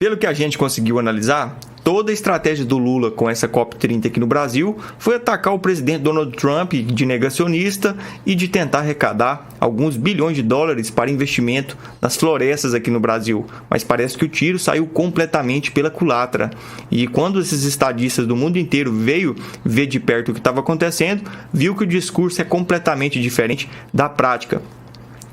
Pelo que a gente conseguiu analisar, toda a estratégia do Lula com essa COP30 aqui no Brasil foi atacar o presidente Donald Trump de negacionista e de tentar arrecadar alguns bilhões de dólares para investimento nas florestas aqui no Brasil. Mas parece que o tiro saiu completamente pela culatra. E quando esses estadistas do mundo inteiro veio ver de perto o que estava acontecendo, viu que o discurso é completamente diferente da prática.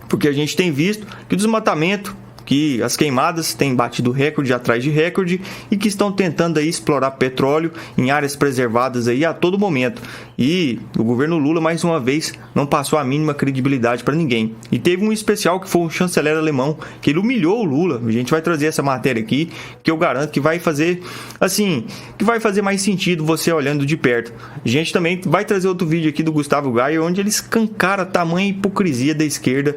Porque a gente tem visto que o desmatamento, que as queimadas têm batido recorde atrás de recorde e que estão tentando aí explorar petróleo em áreas preservadas aí a todo momento. E o governo Lula, mais uma vez, não passou a mínima credibilidade para ninguém. E teve um especial que foi um chanceler alemão, que ele humilhou o Lula. A gente vai trazer essa matéria aqui, que eu garanto que vai fazer, assim, que vai fazer mais sentido você olhando de perto. A gente também vai trazer outro vídeo aqui do Gustavo Gayer, onde ele escancara a tamanha hipocrisia da esquerda,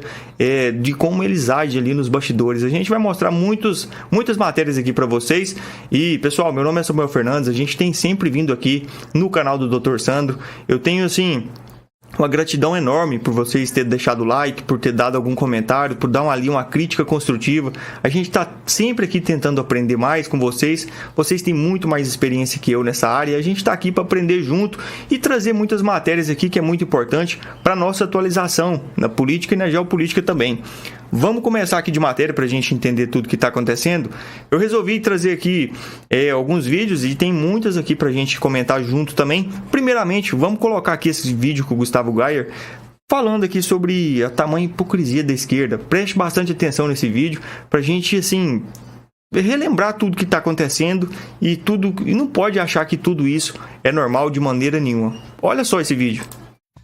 de como eles agem ali nos bastidores. A gente vai mostrar muitas matérias aqui para vocês. E, pessoal, meu nome é Samuel Fernandes. A gente tem sempre vindo aqui no canal do Dr. Sandro. Eu tenho, assim, uma gratidão enorme por vocês terem deixado o like, por ter dado algum comentário, por dar uma crítica construtiva. A gente está sempre aqui tentando aprender mais com vocês. Vocês têm muito mais experiência que eu nessa área. E a gente está aqui para aprender junto e trazer muitas matérias aqui que é muito importante para a nossa atualização na política e na geopolítica também. Vamos começar aqui de matéria para a gente entender tudo que está acontecendo. Eu resolvi trazer aqui alguns vídeos e tem muitas aqui para a gente comentar junto também. Primeiramente, vamos colocar aqui esse vídeo com o Gustavo Gayer, falando aqui sobre a tamanha hipocrisia da esquerda. Preste bastante atenção nesse vídeo para a gente, assim, relembrar tudo que está acontecendo e não pode achar que tudo isso é normal de maneira nenhuma. Olha só esse vídeo.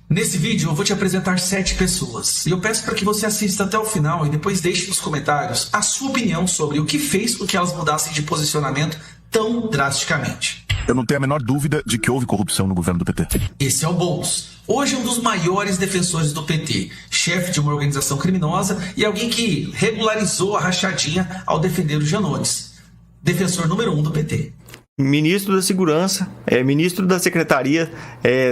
Nesse vídeo eu vou te apresentar 7 pessoas e eu peço para que você assista até o final e depois deixe nos comentários a sua opinião sobre o que fez com que elas mudassem de posicionamento tão drasticamente. Eu não tenho a menor dúvida de que houve corrupção no governo do PT. Esse é o Boulos, hoje um dos maiores defensores do PT, chefe de uma organização criminosa e alguém que regularizou a rachadinha ao defender o Janones, defensor número 1 do PT. Ministro da Segurança, ministro da Secretaria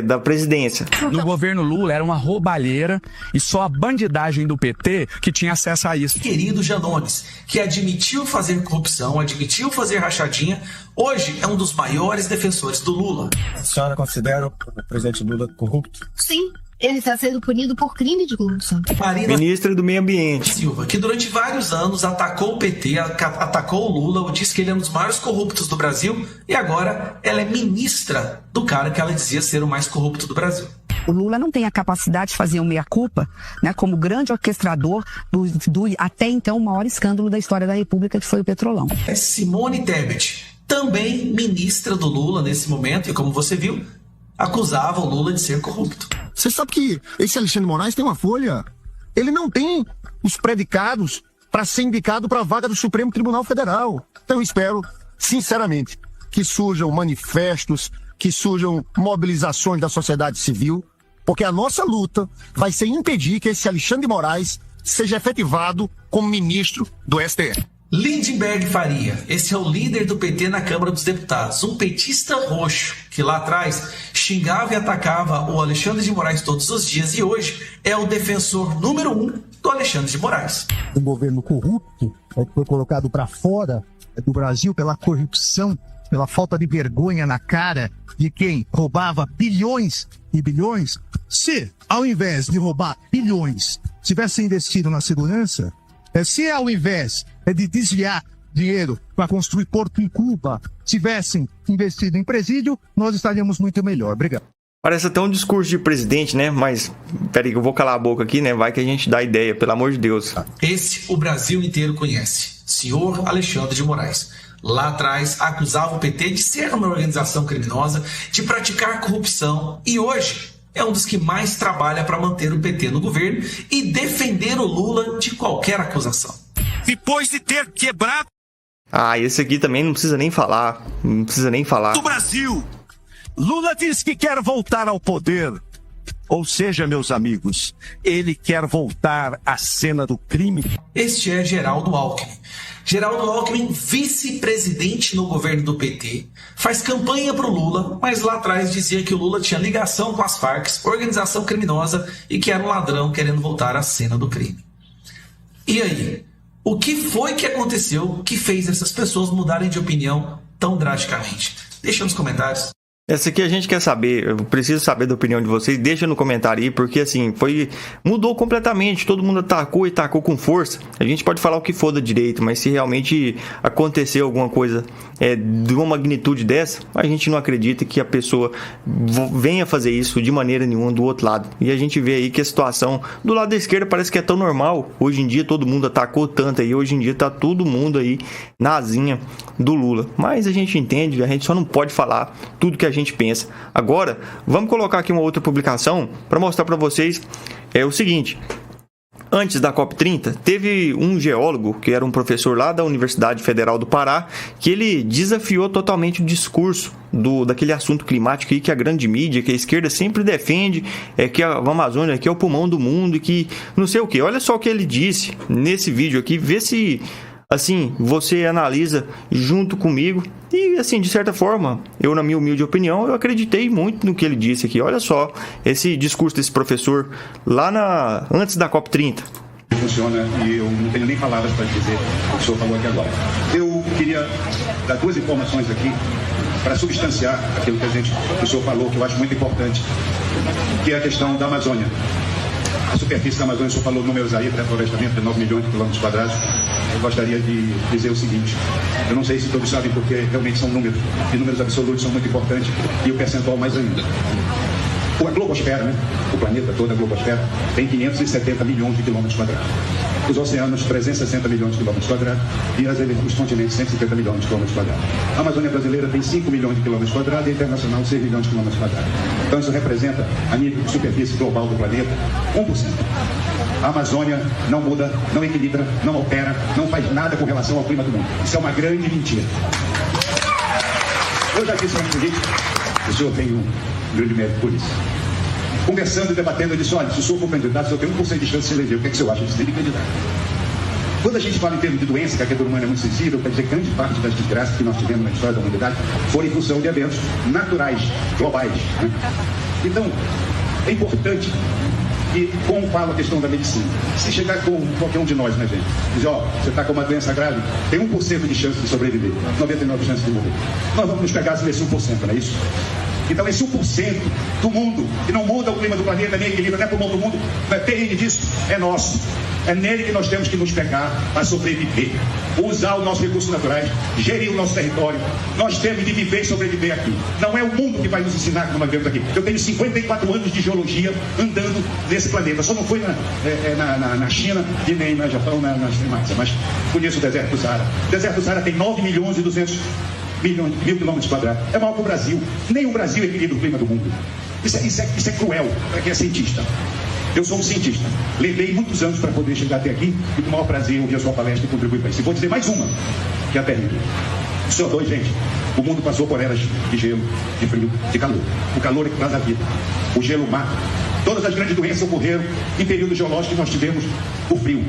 da Presidência. No governo Lula era uma roubalheira e só a bandidagem do PT que tinha acesso a isso. Querido Janones, que admitiu fazer corrupção, admitiu fazer rachadinha, hoje é um dos maiores defensores do Lula. A senhora considera o presidente Lula corrupto? Sim. Ele está sendo punido por crime de corrupção. Ministra do Meio Ambiente Silva, que durante vários anos atacou o PT, atacou o Lula, disse que ele é um dos maiores corruptos do Brasil e agora ela é ministra do cara que ela dizia ser o mais corrupto do Brasil. O Lula não tem a capacidade de fazer um meia-culpa, né, como grande orquestrador do até então maior escândalo da história da República, que foi o Petrolão. É Simone Tebet, também ministra do Lula nesse momento, e como você viu, acusava o Lula de ser corrupto. Você sabe que esse Alexandre de Moraes tem uma folha? Ele não tem os predicados para ser indicado para a vaga do Supremo Tribunal Federal. Então eu espero, sinceramente, que surjam manifestos, que surjam mobilizações da sociedade civil, porque a nossa luta vai ser impedir que esse Alexandre de Moraes seja efetivado como ministro do STF. Lindenberg Faria, esse é o líder do PT na Câmara dos Deputados, um petista roxo, que lá atrás xingava e atacava o Alexandre de Moraes todos os dias e hoje é o defensor número 1 do Alexandre de Moraes. Um governo corrupto que foi colocado para fora do Brasil pela corrupção, pela falta de vergonha na cara de quem roubava bilhões e bilhões. Se, ao invés de roubar bilhões, tivesse investido na segurança, se ao invés de desviar dinheiro para construir porto em Cuba, tivessem investido em presídio, nós estaríamos muito melhor. Obrigado. Parece até um discurso de presidente, né? Mas, peraí que eu vou calar a boca aqui, né? Vai que a gente dá ideia, pelo amor de Deus. Esse o Brasil inteiro conhece, senhor Alexandre de Moraes. Lá atrás acusava o PT de ser uma organização criminosa, de praticar corrupção e hoje é um dos que mais trabalha para manter o PT no governo e defender o Lula de qualquer acusação. Depois de ter quebrado... Esse aqui também não precisa nem falar. Não precisa nem falar. ...do Brasil, Lula diz que quer voltar ao poder. Ou seja, meus amigos, ele quer voltar à cena do crime. Este é Geraldo Alckmin. Geraldo Alckmin, vice-presidente no governo do PT, faz campanha para o Lula, mas lá atrás dizia que o Lula tinha ligação com as Farc, organização criminosa, e que era um ladrão querendo voltar à cena do crime. E aí? O que foi que aconteceu que fez essas pessoas mudarem de opinião tão drasticamente? Deixa nos comentários. Essa aqui a gente quer saber, eu preciso saber da opinião de vocês, deixa no comentário aí, porque assim, mudou completamente, todo mundo atacou e atacou com força. A gente pode falar o que for da direita, mas se realmente aconteceu alguma coisa de uma magnitude dessa, a gente não acredita que a pessoa venha fazer isso de maneira nenhuma do outro lado. E a gente vê aí que a situação do lado da esquerda parece que é tão normal. Hoje em dia todo mundo atacou tanto aí, hoje em dia tá todo mundo aí na asinha do Lula. Mas a gente entende, a gente só não pode falar tudo que a gente pensa. Agora, vamos colocar aqui uma outra publicação para mostrar para vocês o seguinte. Antes da COP30, teve um geólogo, que era um professor lá da Universidade Federal do Pará, que ele desafiou totalmente o discurso daquele assunto climático aí que a grande mídia, que a esquerda sempre defende, que a Amazônia aqui é o pulmão do mundo e que não sei o que. Olha só o que ele disse nesse vídeo aqui, vê se assim, você analisa junto comigo e, assim, de certa forma, eu, na minha humilde opinião, eu acreditei muito no que ele disse aqui. Olha só esse discurso desse professor lá antes da COP30. Funciona e eu não tenho nem palavras para dizer o que o senhor falou aqui agora. Eu queria dar duas informações aqui para substanciar aquilo que o senhor falou, que eu acho muito importante, que é a questão da Amazônia. A superfície da Amazônia, o senhor falou números aí, reflorestamento de 9 milhões de quilômetros quadrados. Eu gostaria de dizer o seguinte, eu não sei se todos sabem porque realmente são números, e números absolutos são muito importantes, e o percentual mais ainda. A globosfera, né? O planeta todo, a globosfera, tem 570 milhões de quilômetros quadrados. Os oceanos, 360 milhões de quilômetros quadrados, e os continentes, 150 milhões de quilômetros quadrados. A Amazônia brasileira tem 5 milhões de quilômetros quadrados e a internacional 6 milhões de quilômetros quadrados. Então isso representa, a nível de superfície global do planeta, 1%. A Amazônia não muda, não equilibra, não altera, não faz nada com relação ao clima do mundo. Isso é uma grande mentira. Eu já disse antes disso, o senhor tem um grande mérito por isso. Conversando e debatendo, eu disse, olha, se o senhor for candidato, se eu tenho 1% de chance de se eleger, o que é que o senhor acha? Eu disse, tem que candidato. Quando a gente fala em termos de doença, que a queda humana é muito sensível, quer dizer que grande parte das desgraças que nós tivemos na história da humanidade foram em função de eventos naturais, globais. Né? Então, é importante que, como fala a questão da medicina, se chegar com qualquer um de nós, né, gente? Dizer, ó, você está com uma doença grave, tem 1% de chance de sobreviver, 99% de chance de morrer. Nós vamos nos pegar nesse 1%, não é isso? Então esse 1% do mundo, que não muda o clima do planeta, nem equilibra, nem pulmão do mundo, não é perrengue disso, é nosso. É nele que nós temos que nos pegar para sobreviver. Usar os nossos recursos naturais, gerir o nosso território. Nós temos de viver e sobreviver aqui. Não é o mundo que vai nos ensinar como nós vivemos aqui. Eu tenho 54 anos de geologia andando nesse planeta. Só não fui na China e nem no Japão, na Extremácia, mas conheço o deserto do Saara. O deserto do Saara tem 9 milhões e 200 mil quilômetros quadrados. É maior que o Brasil. Nem o Brasil equilibra o clima do mundo. Isso é cruel para quem é cientista. Eu sou um cientista. Levei muitos anos para poder chegar até aqui e com o maior prazer ouvir a sua palestra e contribuir para isso. E vou dizer mais uma, que é a terrível. O CO2, gente, o mundo passou por eras de gelo, de frio, de calor. O calor é que traz a vida. O gelo mata. Todas as grandes doenças ocorreram em período geológico que nós tivemos o frio.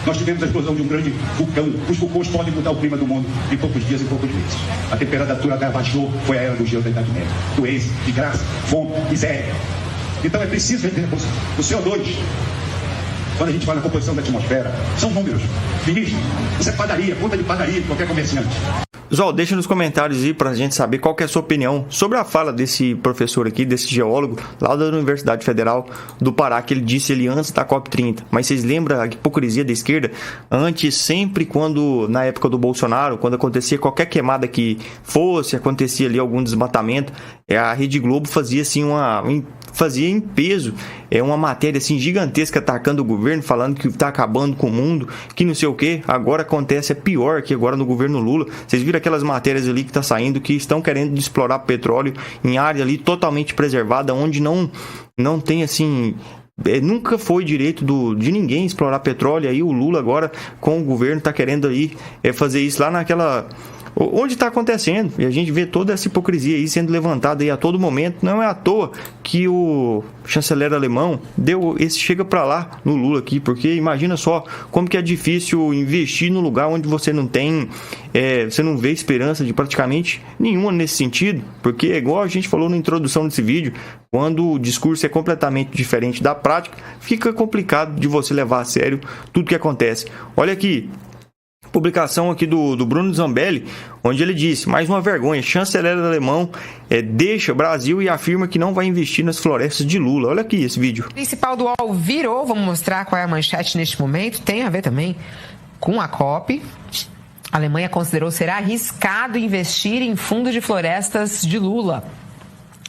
Nós tivemos a explosão de um grande vulcão. Os vulcões podem mudar o clima do mundo em poucos dias e poucos meses. A temperatura até abaixou, foi a era do gelo da Idade Média. Doença, desgraça, fome, miséria. Então é preciso entender o CO2. Quando a gente fala na composição da atmosfera, são números. Ministro, isso é padaria, conta de padaria de qualquer comerciante. Zol, deixa nos comentários aí pra gente saber qual que é a sua opinião sobre a fala desse professor aqui, desse geólogo lá da Universidade Federal do Pará, que ele disse ali antes da COP30. Mas vocês lembram a hipocrisia da esquerda? Antes, sempre quando, na época do Bolsonaro, quando acontecia qualquer queimada que fosse, acontecia ali algum desmatamento, a Rede Globo fazia assim fazia em peso uma matéria assim gigantesca atacando o governo, falando que está acabando com o mundo, que não sei o que. Agora acontece, é pior que agora no governo Lula. Vocês viram aquelas matérias ali que está saindo, que estão querendo explorar petróleo em área ali totalmente preservada, onde não tem assim... nunca foi direito de ninguém explorar petróleo. Aí o Lula agora com o governo está querendo aí fazer isso lá naquela... onde está acontecendo, e a gente vê toda essa hipocrisia aí sendo levantada aí a todo momento. Não é à toa que o chanceler alemão deu esse chega para lá no Lula aqui, porque imagina só como que é difícil investir no lugar onde você não tem, você não vê esperança de praticamente nenhuma nesse sentido, porque é igual a gente falou na introdução desse vídeo, quando o discurso é completamente diferente da prática, fica complicado de você levar a sério tudo que acontece. Olha aqui, Publicação aqui do Bruno Zambelli, onde ele disse: mais uma vergonha, chanceler alemão deixa Brasil e afirma que não vai investir nas florestas de Lula. Olha aqui esse vídeo. O principal do UOL virou, vamos mostrar qual é a manchete neste momento, tem a ver também com a COP. A Alemanha considerou ser arriscado investir em fundo de florestas de Lula.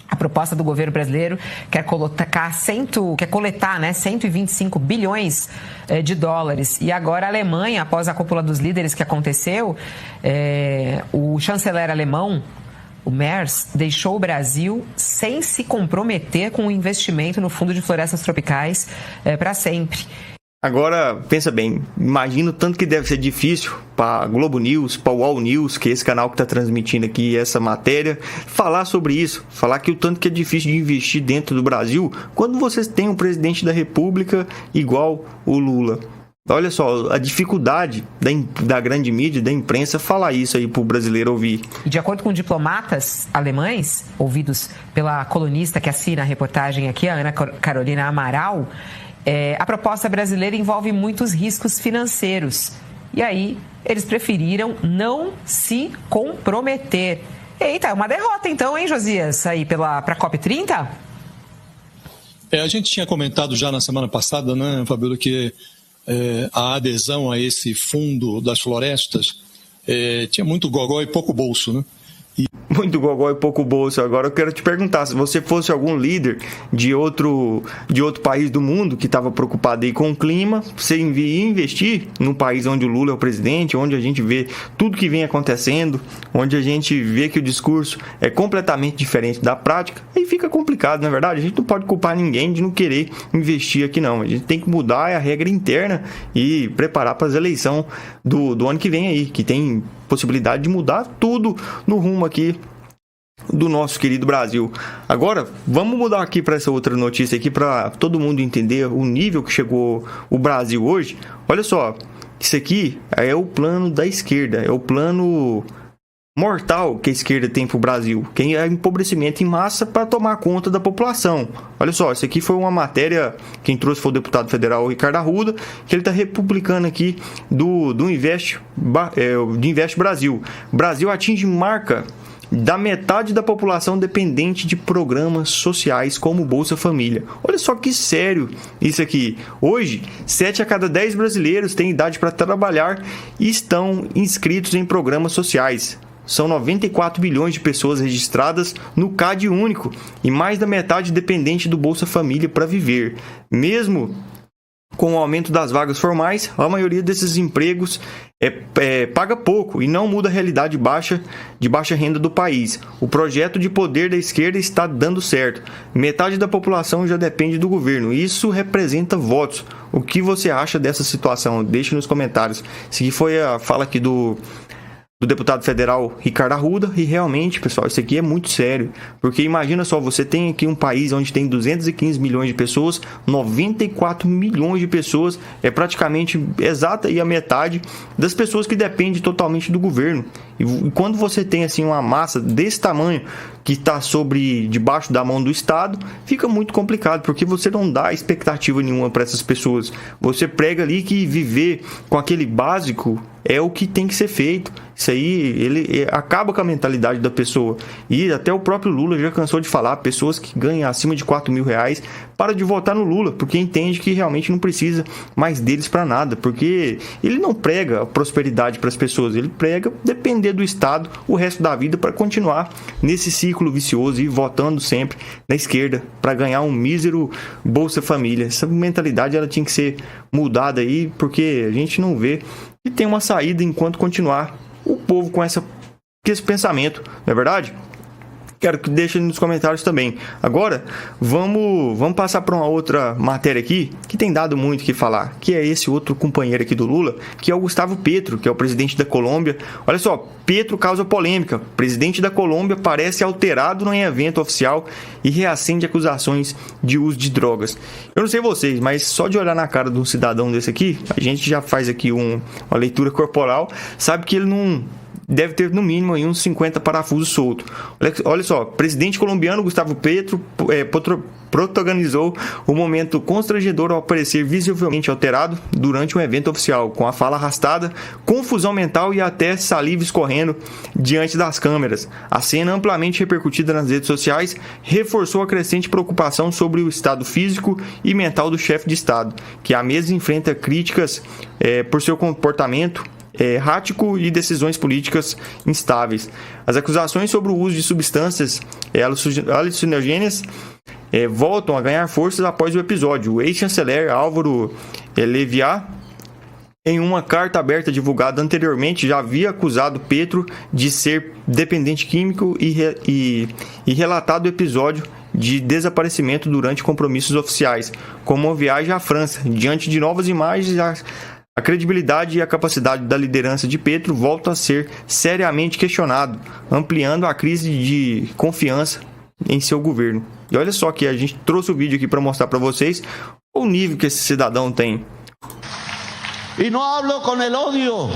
A proposta do governo brasileiro quer coletar 125 bilhões de dólares. E agora a Alemanha, após a cúpula dos líderes que aconteceu, o chanceler alemão, o Merz, deixou o Brasil sem se comprometer com o investimento no Fundo de Florestas Tropicais para sempre. Agora, pensa bem, imagina o tanto que deve ser difícil para a Globo News, para o UOL News, que é esse canal que está transmitindo aqui essa matéria, falar sobre isso, falar que o tanto que é difícil de investir dentro do Brasil quando vocês têm um presidente da República igual o Lula. Olha só, a dificuldade da grande mídia, da imprensa, falar isso aí para o brasileiro ouvir. E de acordo com diplomatas alemães, ouvidos pela colunista que assina a reportagem aqui, a Ana Carolina Amaral, a proposta brasileira envolve muitos riscos financeiros. E aí, eles preferiram não se comprometer. Eita, é uma derrota então, hein, Josias, aí para a COP30? A gente tinha comentado já na semana passada, né, Fabíola, que a adesão a esse fundo das florestas tinha muito gogó e pouco bolso, né? Muito gogó e pouco bolso. Agora eu quero te perguntar, se você fosse algum líder de outro país do mundo que estava preocupado aí com o clima, você ia investir num país onde o Lula é o presidente, onde a gente vê tudo que vem acontecendo, onde a gente vê que o discurso é completamente diferente da prática, aí fica complicado, não é verdade? A gente não pode culpar ninguém de não querer investir aqui não. A gente tem que mudar a regra interna e preparar para as eleições do ano que vem aí, que tem possibilidade de mudar tudo no rumo aqui do nosso querido Brasil. Agora, vamos mudar aqui para essa outra notícia aqui para todo mundo entender o nível que chegou o Brasil hoje. Olha só, isso aqui é o plano da esquerda, é o plano mortal que a esquerda tem para o Brasil, que é empobrecimento em massa para tomar conta da população. Olha só, isso aqui foi uma matéria, quem trouxe foi o deputado federal Ricardo Arruda, que ele está republicando aqui do Invest Brasil. Brasil atinge marca da metade da população dependente de programas sociais como Bolsa Família. Olha só que sério isso aqui. Hoje, 7 a cada 10 brasileiros têm idade para trabalhar e estão inscritos em programas sociais. São 94 milhões de pessoas registradas no CAD único e mais da metade dependente do Bolsa Família para viver. Mesmo com o aumento das vagas formais, a maioria desses empregos paga pouco e não muda a realidade de baixa renda do país. O projeto de poder da esquerda está dando certo. Metade da população já depende do governo. Isso representa votos. O que você acha dessa situação? Deixe nos comentários. Essa aqui foi a fala aqui do deputado federal Ricardo Arruda, e realmente, pessoal, isso aqui é muito sério, porque imagina só, você tem aqui um país onde tem 215 milhões de pessoas, 94 milhões de pessoas, é praticamente exata e a metade das pessoas que dependem totalmente do governo. E quando você tem assim uma massa desse tamanho que está debaixo da mão do Estado, fica muito complicado, porque você não dá expectativa nenhuma para essas pessoas. Você prega ali que viver com aquele básico é o que tem que ser feito. Isso aí, ele acaba com a mentalidade da pessoa. E até o próprio Lula já cansou de falar, pessoas que ganham acima de R$4.000 para de votar no Lula, porque entende que realmente não precisa mais deles para nada, porque ele não prega a prosperidade para as pessoas, ele prega depender do Estado o resto da vida para continuar nesse ciclo vicioso e votando sempre na esquerda para ganhar um mísero Bolsa Família. Essa mentalidade ela tinha que ser mudada aí, porque a gente não vê que tem uma saída enquanto continuar o povo com esse pensamento, não é verdade? Quero que deixem nos comentários também. Agora, vamos passar para uma outra matéria aqui, que tem dado muito o que falar, que é esse outro companheiro aqui do Lula, que é o Gustavo Petro, que é o presidente da Colômbia. Olha só, Petro causa polêmica. O presidente da Colômbia parece alterado em evento oficial e reacende acusações de uso de drogas. Eu não sei vocês, mas só de olhar na cara de um cidadão desse aqui, a gente já faz aqui uma leitura corporal, sabe que ele não deve ter no mínimo aí uns 50 parafusos soltos. Olha só, presidente colombiano Gustavo Petro protagonizou um momento constrangedor ao aparecer visivelmente alterado durante um evento oficial, com a fala arrastada, confusão mental e até saliva escorrendo diante das câmeras. A cena, amplamente repercutida nas redes sociais, reforçou a crescente preocupação sobre o estado físico e mental do chefe de Estado, que há meses enfrenta críticas por seu comportamento errático e decisões políticas instáveis. As acusações sobre o uso de substâncias alucinogênicas voltam a ganhar forças após o episódio. O ex-chanceler Álvaro Leviat, em uma carta aberta divulgada anteriormente, já havia acusado Petro de ser dependente químico e relatado o episódio de desaparecimento durante compromissos oficiais, como uma viagem à França. Diante de novas imagens, a credibilidade e a capacidade da liderança de Petro voltam a ser seriamente questionado, ampliando a crise de confiança em seu governo. E olha só que a gente trouxe o vídeo aqui para mostrar para vocês o nível que esse cidadão tem. Y no hablo con el odio,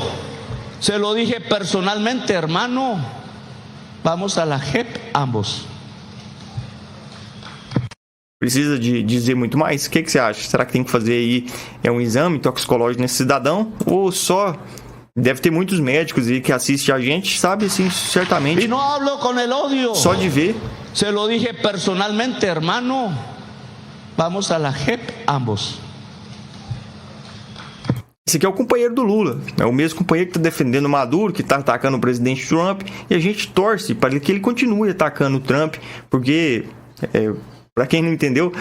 se lo dije personalmente, hermano, vamos a la JEP ambos. Precisa de dizer muito mais? O que você acha? Será que tem que fazer aí um exame toxicológico nesse cidadão? Ou só deve ter muitos médicos aí que assistem a gente, sabe assim, certamente. Y no hablo con el odio. Só de ver. Se lo dije personalmente, hermano, vamos a la JEP ambos. Esse aqui é o companheiro do Lula, é o mesmo companheiro que está defendendo o Maduro, que está atacando o presidente Trump, e a gente torce para que ele continue atacando o Trump, porque, para quem não entendeu,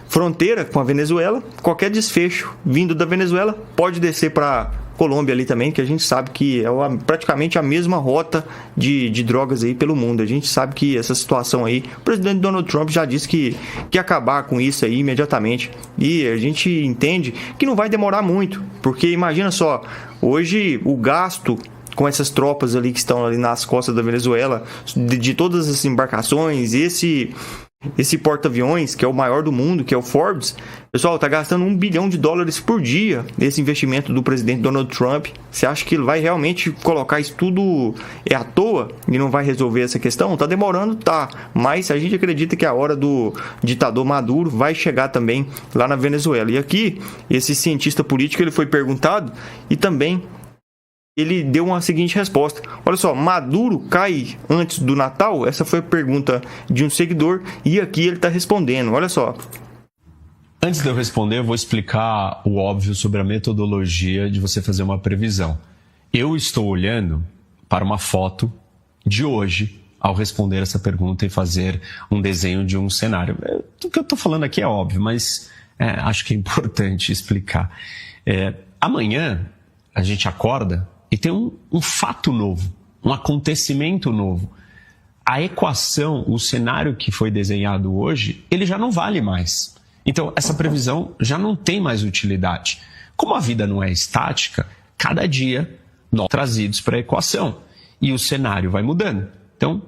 fronteira com a Venezuela, qualquer desfecho vindo da Venezuela pode descer para Colômbia ali também, que a gente sabe que é praticamente a mesma rota de drogas aí pelo mundo. A gente sabe que essa situação aí, o presidente Donald Trump já disse que quer acabar com isso aí imediatamente, e a gente entende que não vai demorar muito, porque imagina só, hoje o gasto com essas tropas ali que estão ali nas costas da Venezuela, de todas as embarcações, esse porta-aviões, que é o maior do mundo, que é o Forbes, pessoal, tá gastando $1 bilhão por dia esse investimento do presidente Donald Trump. Você acha que ele vai realmente colocar isso tudo à toa e não vai resolver essa questão? Tá demorando, tá, mas a gente acredita que a hora do ditador Maduro vai chegar também lá na Venezuela. E aqui, esse cientista político, ele foi perguntado e também ele deu uma seguinte resposta. Olha só, Maduro cai antes do Natal? Essa foi a pergunta de um seguidor e aqui ele está respondendo. Olha só. Antes de eu responder, eu vou explicar o óbvio sobre a metodologia de você fazer uma previsão. Eu estou olhando para uma foto de hoje ao responder essa pergunta e fazer um desenho de um cenário. O que eu estou falando aqui é óbvio, mas acho que é importante explicar. Amanhã a gente acorda e tem um fato novo, um acontecimento novo. A equação, o cenário que foi desenhado hoje, ele já não vale mais. Então, essa previsão já não tem mais utilidade. Como a vida não é estática, cada dia nós trazidos para a equação e o cenário vai mudando. Então,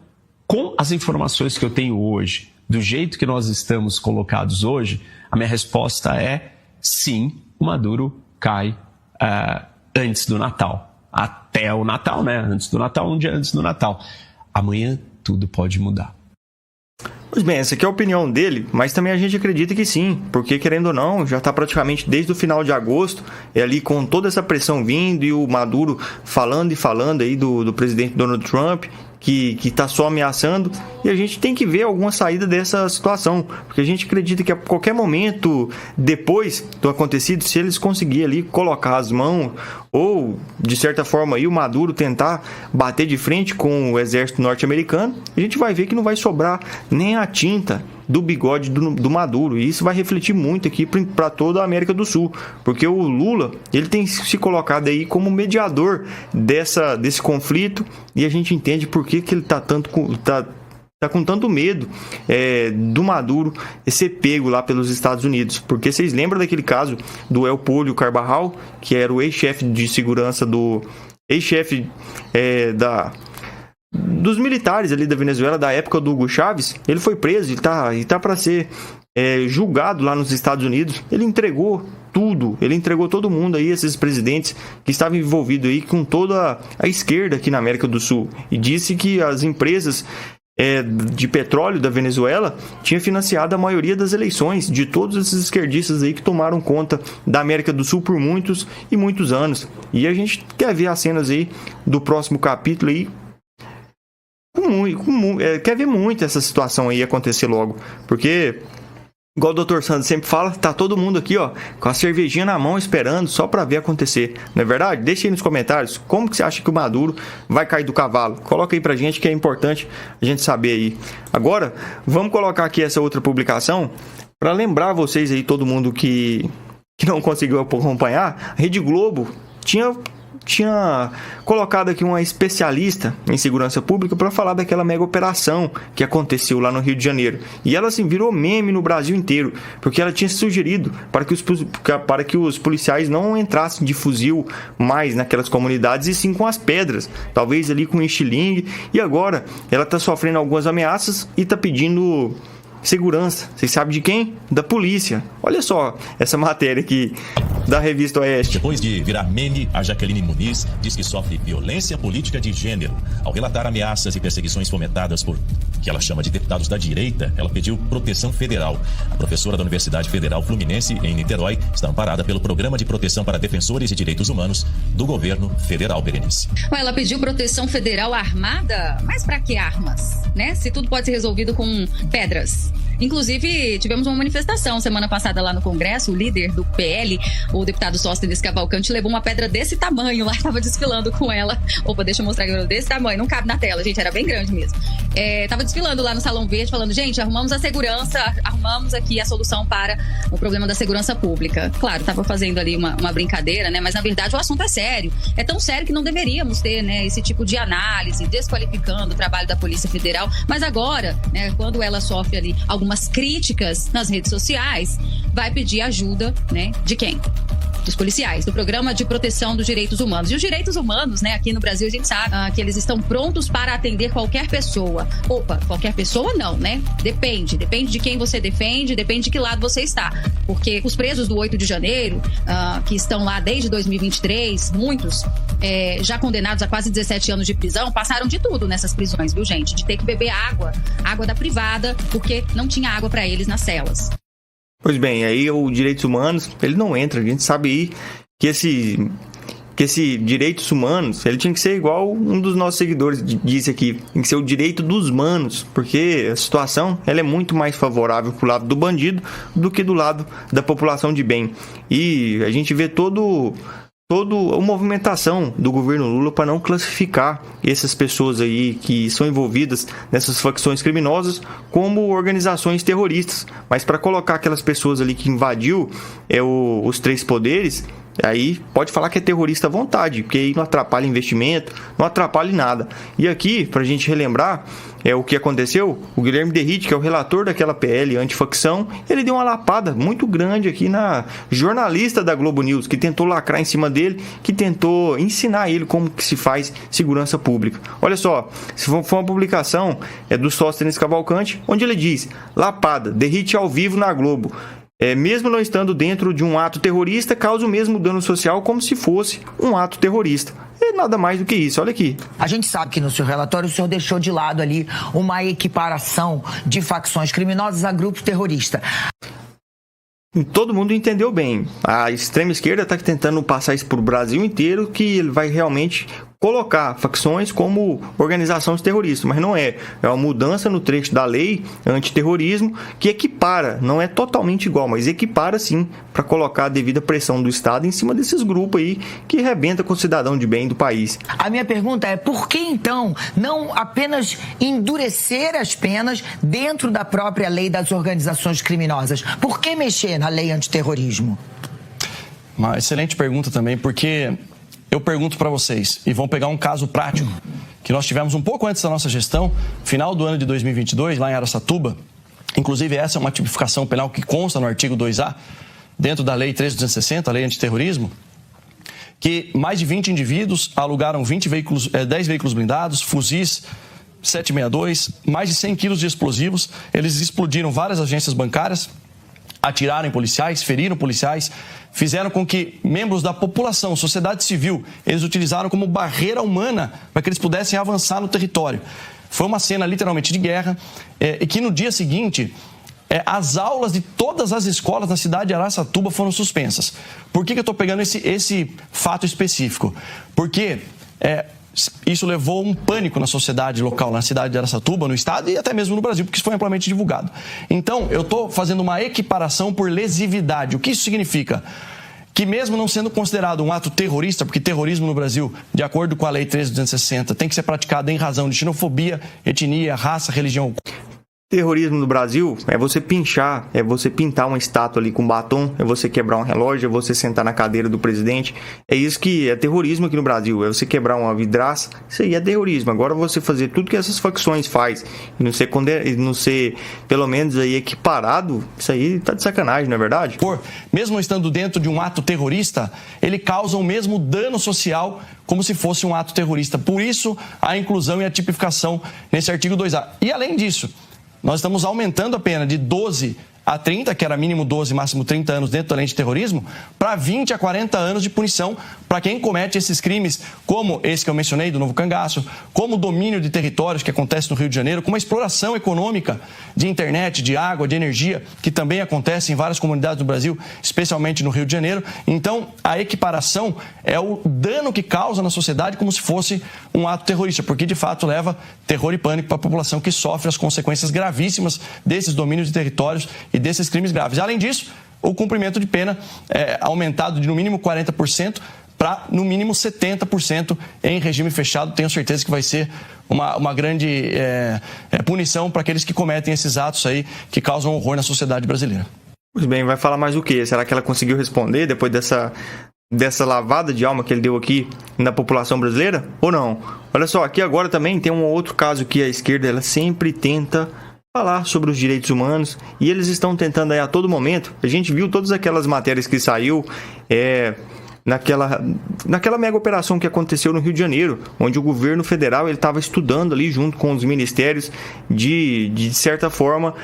com as informações que eu tenho hoje, do jeito que nós estamos colocados hoje, a minha resposta é sim, o Maduro cai antes do Natal. Até o Natal, né? Antes do Natal, um dia antes do Natal. Amanhã tudo pode mudar. Pois bem, essa aqui é a opinião dele, mas também a gente acredita que sim, porque querendo ou não, já está praticamente desde o final de agosto, ali com toda essa pressão vindo e o Maduro falando e falando aí do presidente Donald Trump, que está só ameaçando, e a gente tem que ver alguma saída dessa situação, porque a gente acredita que a qualquer momento, depois do acontecido, se eles conseguirem ali colocar as mãos, ou de certa forma aí o Maduro tentar bater de frente com o exército norte-americano, a gente vai ver que não vai sobrar nem a tinta do bigode do Maduro, e isso vai refletir muito aqui para toda a América do Sul, porque o Lula, ele tem se colocado aí como mediador desse conflito, e a gente entende por que ele tá com tanto medo do Maduro ser pego lá pelos Estados Unidos, porque vocês lembram daquele caso do Elpolio Carvajal, que era o ex-chefe de segurança ex-chefe dos militares ali da Venezuela, da época do Hugo Chávez. Ele foi preso e tá para ser julgado lá nos Estados Unidos. Ele entregou tudo, ele entregou todo mundo aí, esses presidentes que estavam envolvidos aí com toda a esquerda aqui na América do Sul, e disse que as empresas de petróleo da Venezuela tinha financiado a maioria das eleições de todos esses esquerdistas aí que tomaram conta da América do Sul por muitos e muitos anos. E a gente quer ver as cenas aí do próximo capítulo aí, quer ver muito essa situação aí acontecer logo, porque igual o Dr. Sandro sempre fala, tá todo mundo aqui, ó, com a cervejinha na mão esperando só para ver acontecer. Não é verdade? Deixa aí nos comentários como que você acha que o Maduro vai cair do cavalo. Coloca aí pra gente que é importante a gente saber aí. Agora, vamos colocar aqui essa outra publicação para lembrar vocês aí, todo mundo que não conseguiu acompanhar. A Rede Globo tinha colocado aqui uma especialista em segurança pública para falar daquela mega operação que aconteceu lá no Rio de Janeiro. E ela assim virou meme no Brasil inteiro, porque ela tinha sugerido para que os policiais não entrassem de fuzil mais naquelas comunidades, e sim com as pedras, talvez ali com estilingue. E agora ela está sofrendo algumas ameaças e está pedindo segurança. Vocês sabem de quem? Da polícia. Olha só essa matéria aqui da Revista Oeste. Depois de virar meme, a Jaqueline Muniz diz que sofre violência política de gênero. Ao relatar ameaças e perseguições fomentadas por que ela chama de deputados da direita, ela pediu proteção federal. A professora da Universidade Federal Fluminense, em Niterói, está amparada pelo Programa de Proteção para Defensores de Direitos Humanos do governo federal, Berenice. Ela pediu proteção federal armada? Mas para que armas? Né? Se tudo pode ser resolvido com pedras. Inclusive, tivemos uma manifestação semana passada lá no Congresso. O líder do PL, o deputado Sóstenes Cavalcante, levou uma pedra desse tamanho lá, estava desfilando com ela. Opa, deixa eu mostrar aqui, desse tamanho, não cabe na tela, gente, era bem grande mesmo. Tava desfilando lá no Salão Verde, falando, gente, arrumamos a segurança, arrumamos aqui a solução para o problema da segurança pública. Claro, tava fazendo ali uma brincadeira, né? Mas na verdade o assunto é sério. É tão sério que não deveríamos ter, né, esse tipo de análise, desqualificando o trabalho da Polícia Federal. Mas agora, né, quando ela sofre ali algumas críticas nas redes sociais, vai pedir ajuda, né, de quem? Dos policiais, do Programa de Proteção dos Direitos Humanos. E os direitos humanos, né, aqui no Brasil a gente sabe que eles estão prontos para atender qualquer pessoa. Opa, qualquer pessoa não, né? Depende de quem você defende, depende de que lado você está. Porque os presos do 8 de janeiro, que estão lá desde 2023, muitos já condenados a quase 17 anos de prisão, passaram de tudo nessas prisões, viu, gente? De ter que beber água da privada, porque não tinha água para eles nas celas. Pois bem, aí o direitos humanos, ele não entra. A gente sabe aí que esse direitos humanos, ele tinha que ser igual um dos nossos seguidores disse aqui, tem que ser o direito dos manos, porque a situação ela é muito mais favorável pro lado do bandido do que do lado da população de bem. E a gente vê toda a movimentação do governo Lula para não classificar essas pessoas aí que são envolvidas nessas facções criminosas como organizações terroristas, mas para colocar aquelas pessoas ali que invadiu os três poderes, aí pode falar que é terrorista à vontade, porque aí não atrapalha investimento, não atrapalha nada. E aqui, para a gente relembrar o que aconteceu, o Guilherme Derrite, que é o relator daquela PL antifacção, ele deu uma lapada muito grande aqui na jornalista da Globo News, que tentou lacrar em cima dele, que tentou ensinar ele como que se faz segurança pública. Olha só, foi uma publicação do Sóstenes Cavalcante, onde ele diz: lapada, Derrite ao vivo na Globo. Mesmo não estando dentro de um ato terrorista, causa o mesmo dano social como se fosse um ato terrorista. É nada mais do que isso, olha aqui. A gente sabe que no seu relatório o senhor deixou de lado ali uma equiparação de facções criminosas a grupos terroristas. Todo mundo entendeu bem. A extrema esquerda está tentando passar isso para o Brasil inteiro, que ele vai realmente colocar facções como organizações terroristas, mas não é. É uma mudança no trecho da lei antiterrorismo que equipara, não é totalmente igual, mas equipara sim, para colocar a devida pressão do Estado em cima desses grupos aí que arrebenta com o cidadão de bem do país. A minha pergunta é: por que então não apenas endurecer as penas dentro da própria lei das organizações criminosas? Por que mexer na lei antiterrorismo? Uma excelente pergunta também, porque eu pergunto para vocês, e vão pegar um caso prático que nós tivemos um pouco antes da nossa gestão, final do ano de 2022, lá em Araçatuba. Inclusive, essa é uma tipificação penal que consta no artigo 2A, dentro da Lei 13.260, a Lei Antiterrorismo, que mais de 20 indivíduos alugaram 10 veículos blindados, fuzis 762, mais de 100 quilos de explosivos. Eles explodiram várias agências bancárias, atiraram em policiais, feriram policiais, fizeram com que membros da população, sociedade civil, eles utilizaram como barreira humana para que eles pudessem avançar no território. Foi uma cena literalmente de guerra, e que no dia seguinte, as aulas de todas as escolas na cidade de Araçatuba foram suspensas. Por que eu estou pegando esse fato específico? Porque isso levou um pânico na sociedade local, na cidade de Araçatuba, no estado e até mesmo no Brasil, porque isso foi amplamente divulgado. Então, eu estou fazendo uma equiparação por lesividade. O que isso significa? Que mesmo não sendo considerado um ato terrorista, porque terrorismo no Brasil, de acordo com a Lei 13.260, tem que ser praticado em razão de xenofobia, etnia, raça, religião. Terrorismo no Brasil é você pinchar, é você pintar uma estátua ali com batom, é você quebrar um relógio, é você sentar na cadeira do presidente. É isso que é terrorismo aqui no Brasil, é você quebrar uma vidraça, isso aí é terrorismo. Agora você fazer tudo que essas facções faz e não ser pelo menos aí equiparado, isso aí tá de sacanagem, não é verdade? Mesmo estando dentro de um ato terrorista, ele causa o mesmo dano social como se fosse um ato terrorista. Por isso, a inclusão e a tipificação nesse artigo 2A. E além disso, nós estamos aumentando a pena de 12 a 30, que era mínimo 12, máximo 30 anos dentro da lei de terrorismo, para 20 a 40 anos de punição para quem comete esses crimes, como esse que eu mencionei, do Novo Cangaço, como o domínio de territórios que acontece no Rio de Janeiro, como a exploração econômica de internet, de água, de energia, que também acontece em várias comunidades do Brasil, especialmente no Rio de Janeiro. Então, a equiparação é o dano que causa na sociedade como se fosse um ato terrorista, porque de fato leva terror e pânico para a população que sofre as consequências gravíssimas desses domínios de territórios e desses crimes graves. Além disso, o cumprimento de pena é aumentado de no mínimo 40% para no mínimo 70% em regime fechado. Tenho certeza que vai ser uma grande punição para aqueles que cometem esses atos aí que causam horror na sociedade brasileira. Pois bem, vai falar mais o quê? Será que ela conseguiu responder depois dessa lavada de alma que ele deu aqui na população brasileira? Ou não? Olha só, aqui agora também tem um outro caso que a esquerda ela sempre tenta falar sobre os direitos humanos e eles estão tentando aí a todo momento. A gente viu todas aquelas matérias que saiu naquela mega operação que aconteceu no Rio de Janeiro, onde o governo federal estava estudando ali junto com os ministérios de certa forma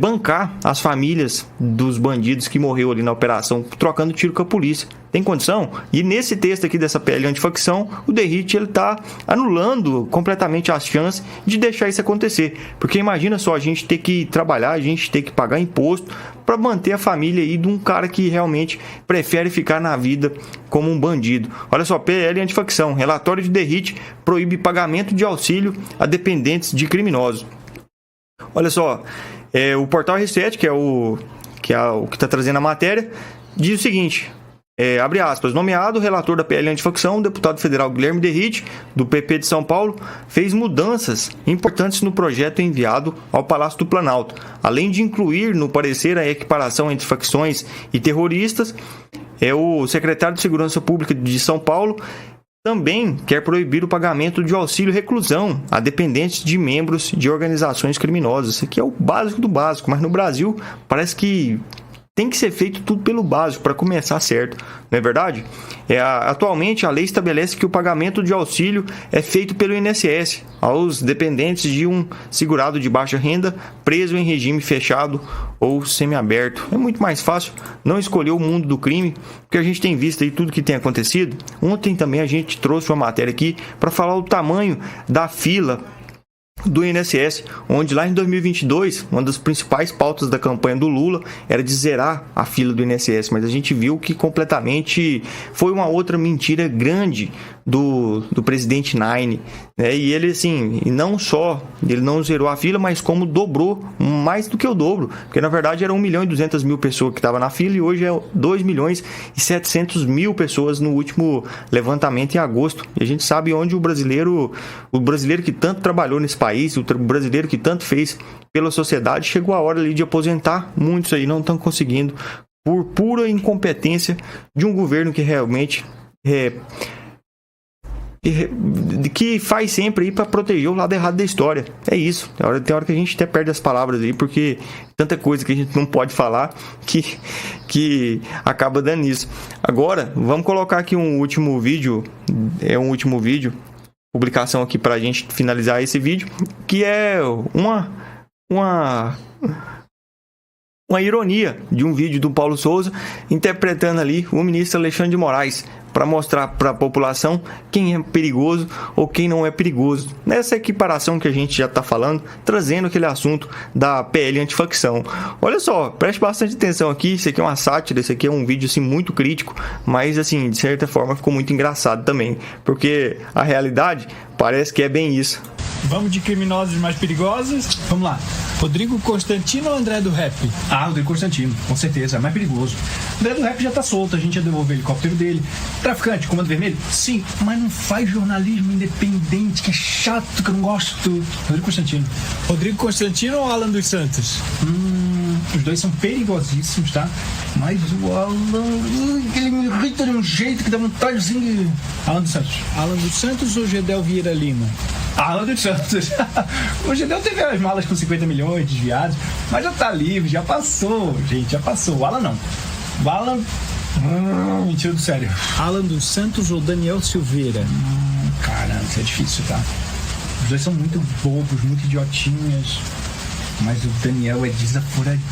bancar as famílias dos bandidos que morreu ali na operação, trocando tiro com a polícia. Tem condição? E nesse texto aqui dessa PL antifacção, o Derrite ele tá anulando completamente as chances de deixar isso acontecer. Porque imagina só, a gente ter que trabalhar, a gente ter que pagar imposto para manter a família aí de um cara que realmente prefere ficar na vida como um bandido. Olha só, PL antifacção, relatório de Derrite proíbe pagamento de auxílio a dependentes de criminosos. Olha só, o portal R7, que é o que está trazendo a matéria, diz o seguinte, abre aspas, nomeado relator da PL antifacção, o deputado federal Guilherme Derrite, do PP de São Paulo, fez mudanças importantes no projeto enviado ao Palácio do Planalto. Além de incluir no parecer a equiparação entre facções e terroristas, o secretário de Segurança Pública de São Paulo também quer proibir o pagamento de auxílio reclusão a dependentes de membros de organizações criminosas. Isso aqui é o básico do básico, mas no Brasil parece que tem que ser feito tudo pelo básico para começar certo, não é verdade? Atualmente, a lei estabelece que o pagamento de auxílio é feito pelo INSS aos dependentes de um segurado de baixa renda preso em regime fechado ou semiaberto. É muito mais fácil não escolher o mundo do crime, porque a gente tem visto aí tudo que tem acontecido. Ontem também a gente trouxe uma matéria aqui para falar o tamanho da fila do INSS, onde lá em 2022, uma das principais pautas da campanha do Lula era de zerar a fila do INSS, mas a gente viu que completamente foi uma outra mentira grande do presidente Nine, né? E ele assim, e não só ele não zerou a fila, mas como dobrou mais do que o dobro, porque na verdade era 1.200.000 pessoas que estavam na fila e hoje é 2.700.000 pessoas no último levantamento em agosto. E a gente sabe onde o brasileiro que tanto trabalhou nesse país, o brasileiro que tanto fez pela sociedade, chegou a hora ali de aposentar. Muitos aí não estão conseguindo por pura incompetência de um governo que realmente que faz sempre aí para proteger o lado errado da história. É isso. Tem hora que a gente até perde as palavras aí, porque tanta coisa que a gente não pode falar que acaba dando isso. Agora, vamos colocar aqui um último vídeo. publicação aqui pra gente finalizar esse vídeo, que é uma ironia de um vídeo do Paulo Souza interpretando ali o ministro Alexandre de Moraes para mostrar para a população quem é perigoso ou quem não é perigoso. Nessa equiparação que a gente já está falando, trazendo aquele assunto da PL antifacção. Olha só, preste bastante atenção aqui, isso aqui é uma sátira, isso aqui é um vídeo assim muito crítico, mas assim, de certa forma ficou muito engraçado também, porque a realidade parece que é bem isso. Vamos de criminosos mais perigosos? Vamos lá. Rodrigo Constantino ou André do Rap? Rodrigo Constantino, com certeza, é mais perigoso. André do Rap já tá solto, a gente já devolveu o helicóptero dele. Traficante, comando vermelho? Sim, mas não faz jornalismo independente, que é chato, que eu não gosto. Rodrigo Constantino. Rodrigo Constantino ou Alan dos Santos? Os dois são perigosíssimos, tá? Mas o Alan, ele me irrita de um jeito que dá vontade assim de... Alan dos Santos. Alan dos Santos ou Gedel Vieira Lima? Alan dos Santos. O Gedel teve as malas com 50 milhões desviados, mas já tá livre, já passou, gente, já passou. O Alan não. O Alan... mentira do sério. Alan dos Santos ou Daniel Silveira? Caramba, isso é difícil, tá? Os dois são muito bobos, muito idiotinhas. Mas o Daniel é desaforadinho.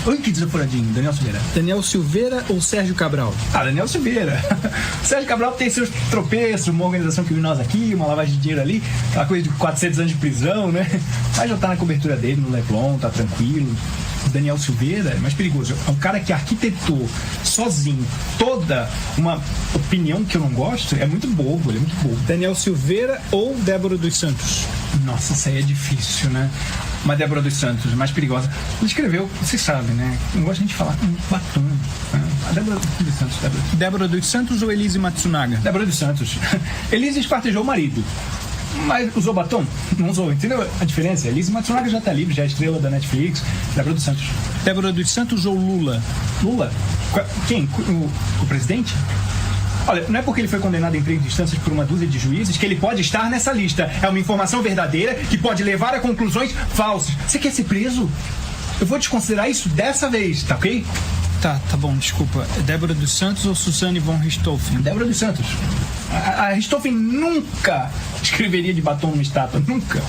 Oi, que desaforadinho. Daniel Silveira. Daniel Silveira ou Sérgio Cabral? Daniel Silveira. Sérgio Cabral tem seus tropeços, uma organização criminosa aqui, uma lavagem de dinheiro ali, aquela coisa de 400 anos de prisão, né? Mas já tá na cobertura dele, no Leblon, tá tranquilo. O Daniel Silveira é mais perigoso. É um cara que arquitetou sozinho toda uma opinião que eu não gosto. É muito bobo, ele é muito bobo. Daniel Silveira ou Débora dos Santos? Nossa, isso aí é difícil, né? Uma Débora dos Santos, mais perigosa. Ele escreveu, vocês sabem, né? Não gosto nem de falar, batom. A Débora dos Santos. Débora dos Santos ou Elise Matsunaga? Débora dos Santos. Elise esquartejou o marido. Mas usou batom? Não usou, entendeu a diferença? Elise Matsunaga já tá livre, já é estrela da Netflix. Débora dos Santos. Débora dos Santos ou Lula? Lula? Quem? O presidente? Olha, não é porque ele foi condenado em 3 instâncias por uma dúzia de juízes que ele pode estar nessa lista. É uma informação verdadeira que pode levar a conclusões falsas. Você quer ser preso? Eu vou desconsiderar isso dessa vez, tá ok? Tá bom, desculpa. Débora dos Santos ou Suzane von Richthofen? Débora dos Santos. A Richthofen nunca escreveria de batom numa estátua, nunca.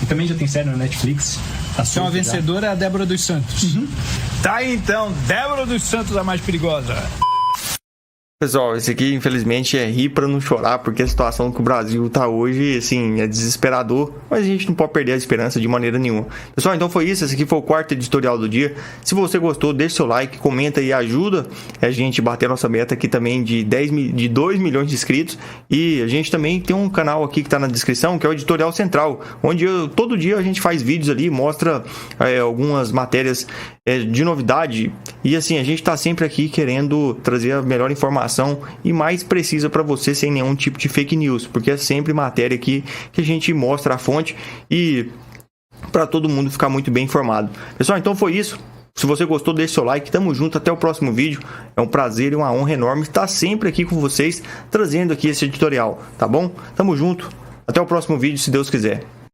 E também já tem série na Netflix. Então a vencedora é a Débora dos Santos. Tá aí então, Débora dos Santos a mais perigosa. Pessoal, esse aqui infelizmente é rir pra não chorar, porque a situação que o Brasil tá hoje, assim, é desesperador, mas a gente não pode perder a esperança de maneira nenhuma. Pessoal, então foi isso, esse aqui foi o quarto editorial do dia. Se você gostou, deixa seu like, comenta e ajuda a gente a bater a nossa meta aqui também de 2 milhões de inscritos. E a gente também tem um canal aqui que tá na descrição, que é o Editorial Central, onde todo dia a gente faz vídeos ali, mostra algumas matérias de novidade. E assim, a gente tá sempre aqui querendo trazer a melhor informação e mais precisa para você, sem nenhum tipo de fake news, porque é sempre matéria aqui que a gente mostra a fonte e para todo mundo ficar muito bem informado. Pessoal, então foi isso. Se você gostou, deixe seu like, tamo junto, até o próximo vídeo. É um prazer e uma honra enorme estar sempre aqui com vocês, trazendo aqui esse editorial, tá bom? Tamo junto, até o próximo vídeo, se Deus quiser.